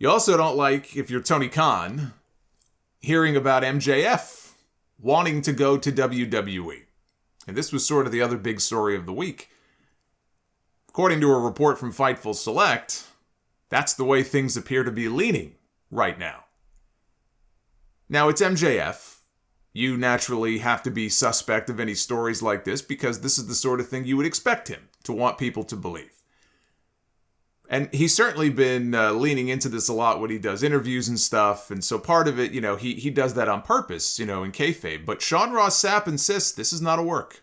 You also don't like, if you're Tony Khan, hearing about MJF wanting to go to WWE. And this was sort of the other big story of the week. According to a report from Fightful Select, that's the way things appear to be leaning right now. Now, it's MJF. You naturally have to be suspect of any stories like this because this is the sort of thing you would expect him to want people to believe. And he's certainly been leaning into this a lot when he does interviews and stuff. And so part of it, he does that on purpose, in kayfabe. But Sean Ross Sapp insists this is not a work.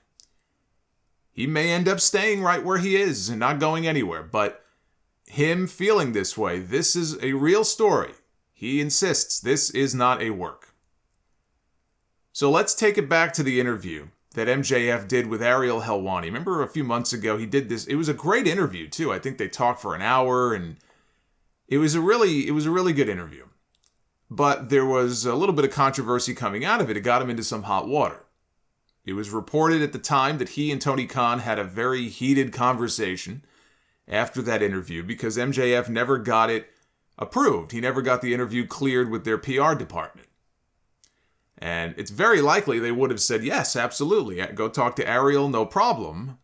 He may end up staying right where he is and not going anywhere. But him feeling this way, this is a real story. He insists this is not a work. So let's take it back to the interview that MJF did with Ariel Helwani. Remember a few months ago he did this. It was a great interview too. I think they talked for an hour and it was a really good interview. But there was a little bit of controversy coming out of it. It got him into some hot water. It was reported at the time that he and Tony Khan had a very heated conversation after that interview because MJF never got it approved. He never got the interview cleared with their PR department. And it's very likely they would have said, yes, absolutely, go talk to Ariel, no problem.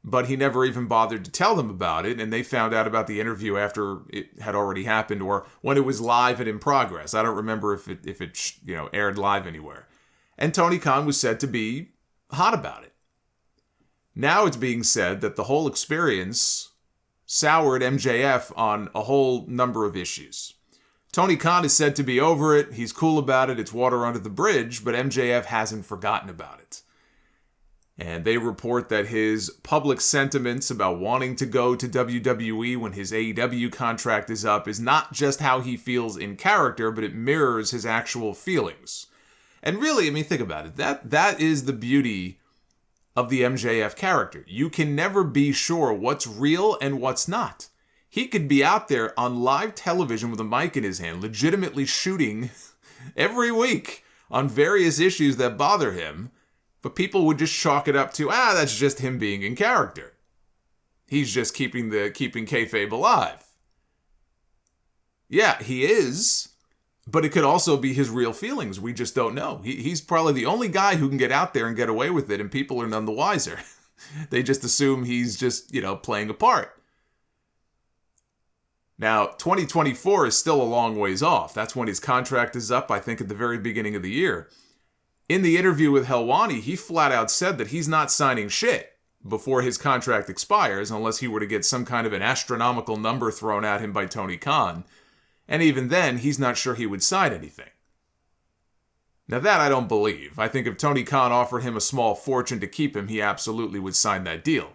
But he never even bothered to tell them about it, and they found out about the interview after it had already happened or when it was live and in progress. I don't remember if it aired live anywhere. And Tony Khan was said to be hot about it. Now it's being said that the whole experience soured MJF on a whole number of issues. Tony Khan is said to be over it. He's cool about it. It's water under the bridge, but MJF hasn't forgotten about it. And they report that his public sentiments about wanting to go to WWE when his AEW contract is up is not just how he feels in character, but it mirrors his actual feelings. And really, think about it. That is the beauty of the MJF character. You can never be sure what's real and what's not. He could be out there on live television with a mic in his hand, legitimately shooting every week on various issues that bother him, but people would just chalk it up to, that's just him being in character. He's just keeping kayfabe alive. Yeah, he is, but it could also be his real feelings. We just don't know. He's probably the only guy who can get out there and get away with it, and people are none the wiser. They just assume he's just, playing a part. Now, 2024 is still a long ways off. That's when his contract is up, I think, at the very beginning of the year. In the interview with Helwani, he flat out said that he's not signing shit before his contract expires unless he were to get some kind of an astronomical number thrown at him by Tony Khan. And even then, he's not sure he would sign anything. Now that I don't believe. I think if Tony Khan offered him a small fortune to keep him, he absolutely would sign that deal.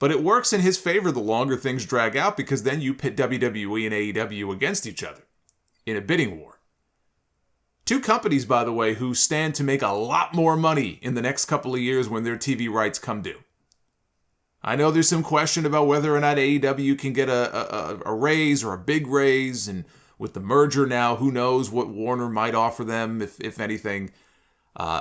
But it works in his favor the longer things drag out because then you pit WWE and AEW against each other in a bidding war. Two companies, by the way, who stand to make a lot more money in the next couple of years when their TV rights come due. I know there's some question about whether or not AEW can get a raise or a big raise, and with the merger now, who knows what Warner might offer them, if anything.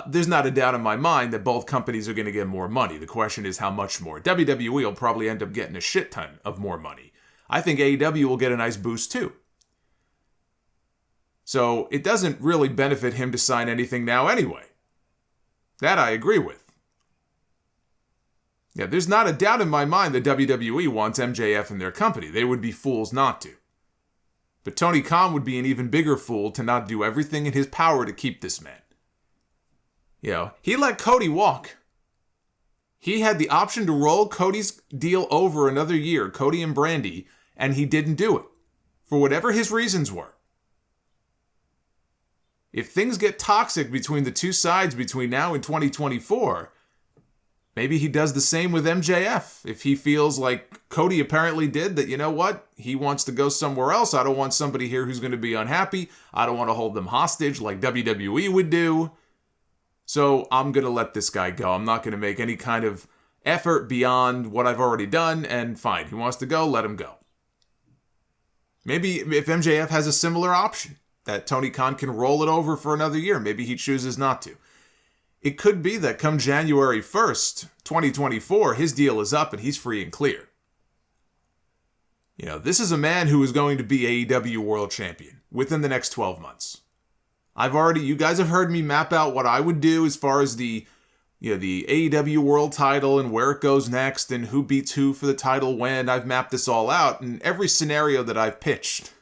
There's not a doubt in my mind that both companies are going to get more money. The question is how much more. WWE will probably end up getting a shit ton of more money. I think AEW will get a nice boost too. So it doesn't really benefit him to sign anything now anyway. That I agree with. Yeah, there's not a doubt in my mind that WWE wants MJF in their company. They would be fools not to. But Tony Khan would be an even bigger fool to not do everything in his power to keep this man. He let Cody walk. He had the option to roll Cody's deal over another year, Cody and Brandy, and he didn't do it, for whatever his reasons were. If things get toxic between the two sides between now and 2024, maybe he does the same with MJF. If he feels like Cody apparently did, that, he wants to go somewhere else. I don't want somebody here who's going to be unhappy. I don't want to hold them hostage like WWE would do. So I'm going to let this guy go. I'm not going to make any kind of effort beyond what I've already done, and fine. He wants to go, let him go. Maybe if MJF has a similar option, that Tony Khan can roll it over for another year, maybe he chooses not to. It could be that come January 1st, 2024, his deal is up and he's free and clear. This is a man who is going to be AEW World Champion within the next 12 months. You guys have heard me map out what I would do as far as the AEW World title and where it goes next and who beats who for the title when. I've mapped this all out, and every scenario that I've pitched,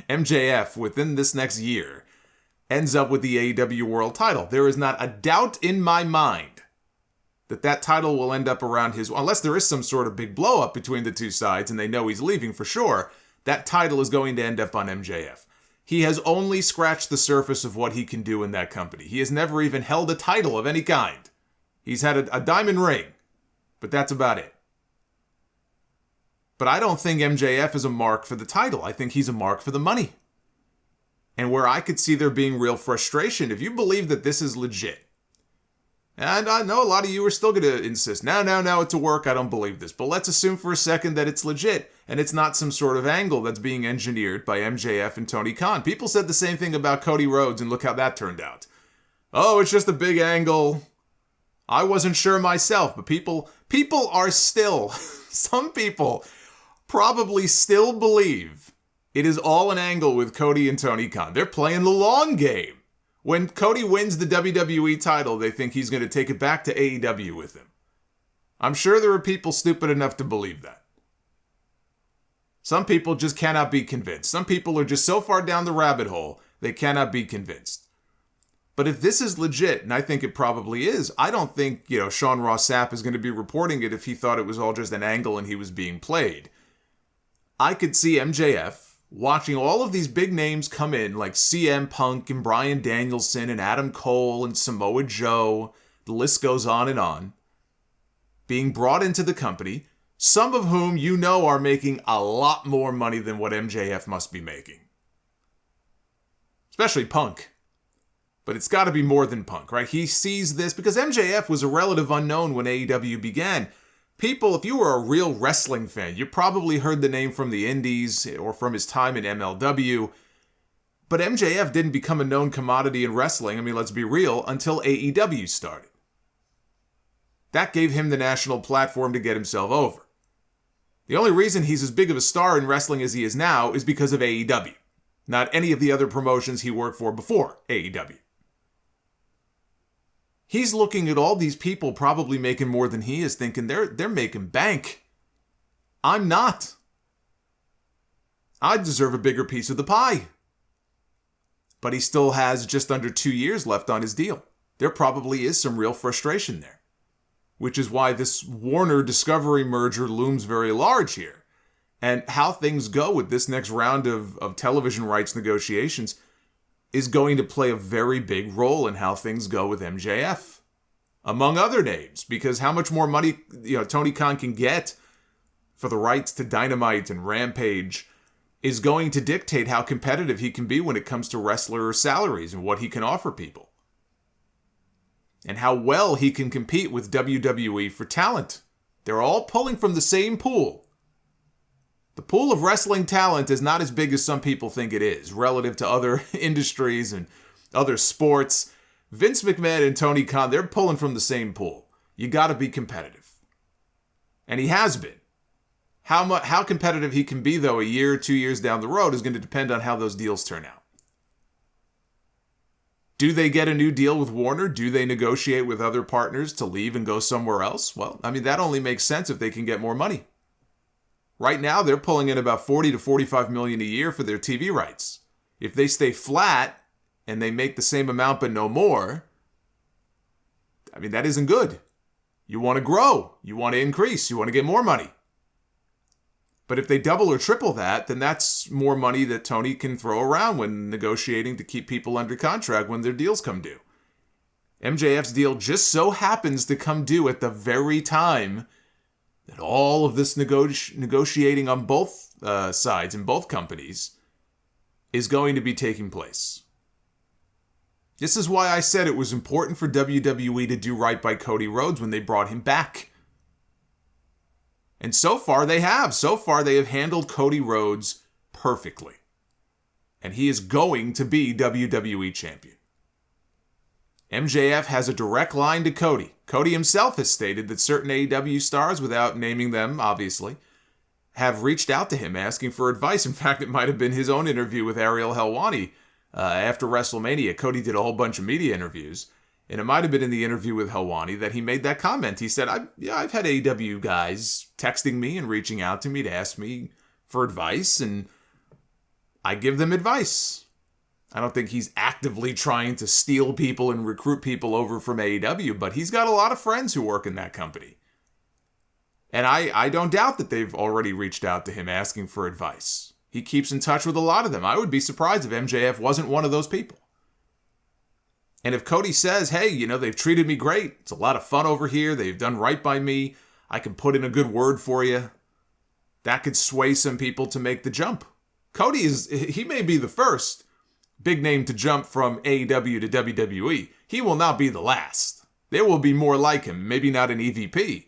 MJF within this next year ends up with the AEW World title. There is not a doubt in my mind that title will end up around unless there is some sort of big blow up between the two sides and they know he's leaving for sure, that title is going to end up on MJF. He has only scratched the surface of what he can do in that company. He has never even held a title of any kind. He's had a diamond ring, but that's about it. But I don't think MJF is a mark for the title. I think he's a mark for the money. And where I could see there being real frustration, if you believe that this is legit, and I know a lot of you are still going to insist, no, it's a work, I don't believe this. But let's assume for a second that it's legit, and it's not some sort of angle that's being engineered by MJF and Tony Khan. People said the same thing about Cody Rhodes, and look how that turned out. Oh, it's just a big angle. I wasn't sure myself, but people are still, some people probably still believe it is all an angle with Cody and Tony Khan. They're playing the long game. When Cody wins the WWE title, they think he's going to take it back to AEW with him. I'm sure there are people stupid enough to believe that. Some people just cannot be convinced. Some people are just so far down the rabbit hole, they cannot be convinced. But if this is legit, and I think it probably is, I don't think, Sean Ross Sapp is going to be reporting it if he thought it was all just an angle and he was being played. I could see MJF watching all of these big names come in, like CM Punk and Bryan Danielson and Adam Cole and Samoa Joe, the list goes on, being brought into the company, some of whom are making a lot more money than what MJF must be making. Especially Punk. But it's got to be more than Punk, right? He sees this because MJF was a relative unknown when AEW began. People, if you were a real wrestling fan, you probably heard the name from the Indies or from his time in MLW. But MJF didn't become a known commodity in wrestling, let's be real, until AEW started. That gave him the national platform to get himself over. The only reason he's as big of a star in wrestling as he is now is because of AEW, not any of the other promotions he worked for before AEW. He's looking at all these people probably making more than he is, thinking they're making bank. I'm not. I deserve a bigger piece of the pie. But he still has just under 2 years left on his deal. There probably is some real frustration there. Which is why this Warner-Discovery merger looms very large here. And how things go with this next round of television rights negotiations is going to play a very big role in how things go with MJF, among other names, because how much more money Tony Khan can get for the rights to Dynamite and Rampage is going to dictate how competitive he can be when it comes to wrestler salaries and what he can offer people. And how well he can compete with WWE for talent. They're all pulling from the same pool. The pool of wrestling talent is not as big as some people think it is, relative to other industries and other sports. Vince McMahon and Tony Khan, they're pulling from the same pool. You got to be competitive. And he has been. How competitive he can be, though, a year or 2 years down the road is going to depend on how those deals turn out. Do they get a new deal with Warner? Do they negotiate with other partners to leave and go somewhere else? Well, that only makes sense if they can get more money. Right now, they're pulling in about $40 to $45 million a year for their TV rights. If they stay flat and they make the same amount but no more, that isn't good. You want to grow. You want to increase. You want to get more money. But if they double or triple that, then that's more money that Tony can throw around when negotiating to keep people under contract when their deals come due. MJF's deal just so happens to come due at the very time that all of this negotiating on both sides in both companies is going to be taking place. This is why I said it was important for WWE to do right by Cody Rhodes when they brought him back. And so far they have. So far they have handled Cody Rhodes perfectly. And he is going to be WWE champion. MJF has a direct line to Cody. Cody himself has stated that certain AEW stars, without naming them, obviously, have reached out to him asking for advice. In fact, it might have been his own interview with Ariel Helwani after WrestleMania. Cody did a whole bunch of media interviews, and it might have been in the interview with Helwani that he made that comment. He said, I've had AEW guys texting me and reaching out to me to ask me for advice, and I give them advice. I don't think he's actively trying to steal people and recruit people over from AEW, but he's got a lot of friends who work in that company. And I don't doubt that they've already reached out to him asking for advice. He keeps in touch with a lot of them. I would be surprised if MJF wasn't one of those people. And if Cody says, hey, they've treated me great. It's a lot of fun over here. They've done right by me. I can put in a good word for you. That could sway some people to make the jump. Cody he may be the first big name to jump from AEW to WWE. He will not be the last. There will be more like him. Maybe not an EVP.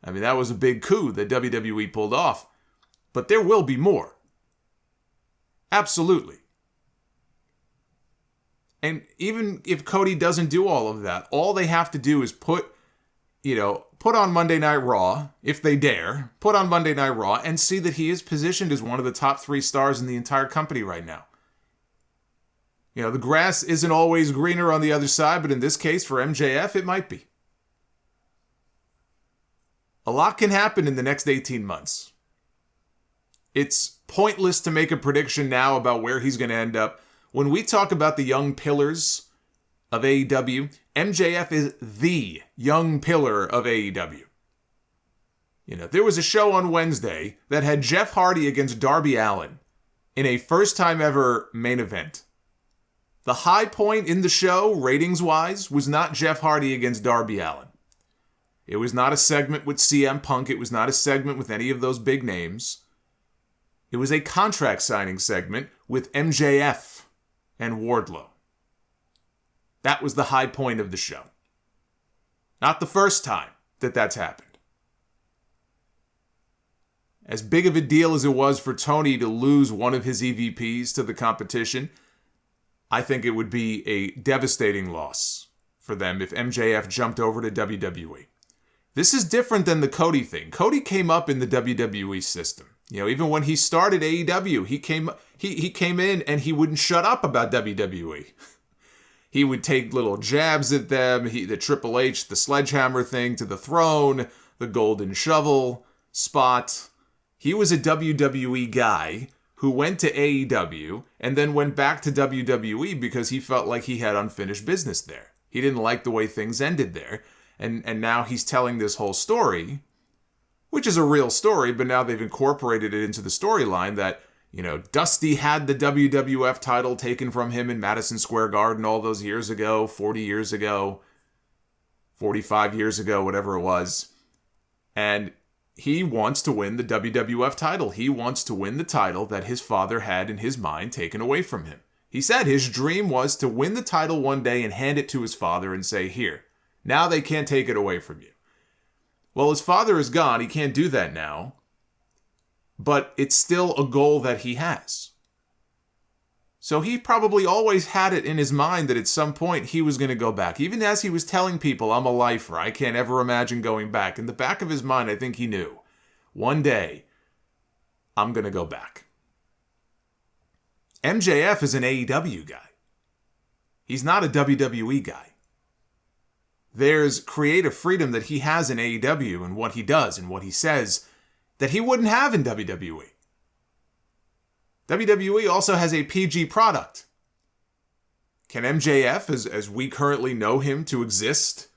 I mean, that was a big coup that WWE pulled off. But there will be more. Absolutely. And even if Cody doesn't do all of that, all they have to do is put on Monday Night Raw, if they dare, put on Monday Night Raw and see that he is positioned as one of the top 3 stars in the entire company right now. The grass isn't always greener on the other side, but in this case, for MJF, it might be. A lot can happen in the next 18 months. It's pointless to make a prediction now about where he's going to end up. When we talk about the young pillars of AEW, MJF is the young pillar of AEW. There was a show on Wednesday that had Jeff Hardy against Darby Allin in a first-time ever main event. The high point in the show, ratings-wise, was not Jeff Hardy against Darby Allin. It was not a segment with CM Punk. It was not a segment with any of those big names. It was a contract signing segment with MJF and Wardlow. That was the high point of the show. Not the first time that that's happened. As big of a deal as it was for Tony to lose one of his EVPs to the competition, I think it would be a devastating loss for them if MJF jumped over to WWE. This is different than the Cody thing. Cody came up in the WWE system. Even when he started AEW, he came in and he wouldn't shut up about WWE. He would take little jabs at them, the Triple H, the sledgehammer thing to the throne, the golden shovel spot. He was a WWE guy who went to AEW and then went back to WWE because he felt like he had unfinished business there. He didn't like the way things ended there. And now he's telling this whole story, which is a real story, but now they've incorporated it into the storyline that, Dusty had the WWF title taken from him in Madison Square Garden all those years ago, 40 years ago, 45 years ago, whatever it was. And he wants to win the WWF title. He wants to win the title that his father had in his mind taken away from him. He said his dream was to win the title one day and hand it to his father and say, here, now they can't take it away from you. Well, his father is gone. He can't do that now. But it's still a goal that he has. So he probably always had it in his mind that at some point he was going to go back. Even as he was telling people, I'm a lifer, I can't ever imagine going back. In the back of his mind, I think he knew, one day, I'm going to go back. MJF is an AEW guy. He's not a WWE guy. There's creative freedom that he has in AEW and what he does and what he says that he wouldn't have in WWE. WWE also has a PG product. Can MJF, as we currently know him to exist,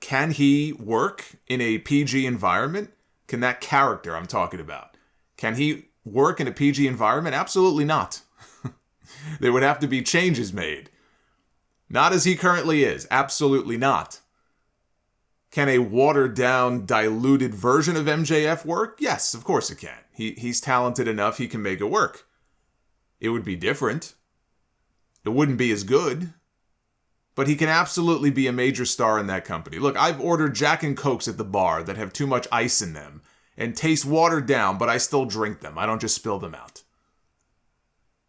can he work in a PG environment? Can that character I'm talking about, can he work in a PG environment? Absolutely not. There would have to be changes made. Not as he currently is. Absolutely not. Can a watered-down, diluted version of MJF work? Yes, of course it can. He's talented enough, he can make it work. It would be different. It wouldn't be as good. But he can absolutely be a major star in that company. Look, I've ordered Jack and Cokes at the bar that have too much ice in them and taste watered down, but I still drink them. I don't just spill them out.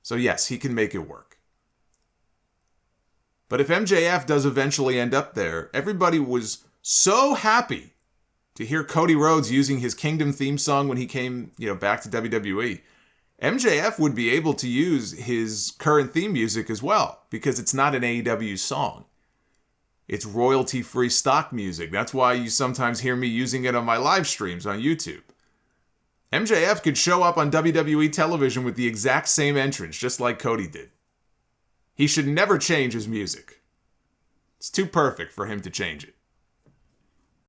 So yes, he can make it work. But if MJF does eventually end up there, everybody was so happy To hear Cody Rhodes using his Kingdom theme song when he came, back to WWE, MJF would be able to use his current theme music as well, because it's not an AEW song. It's royalty-free stock music. That's why you sometimes hear me using it on my live streams on YouTube. MJF could show up on WWE television with the exact same entrance, just like Cody did. He should never change his music. It's too perfect for him to change it.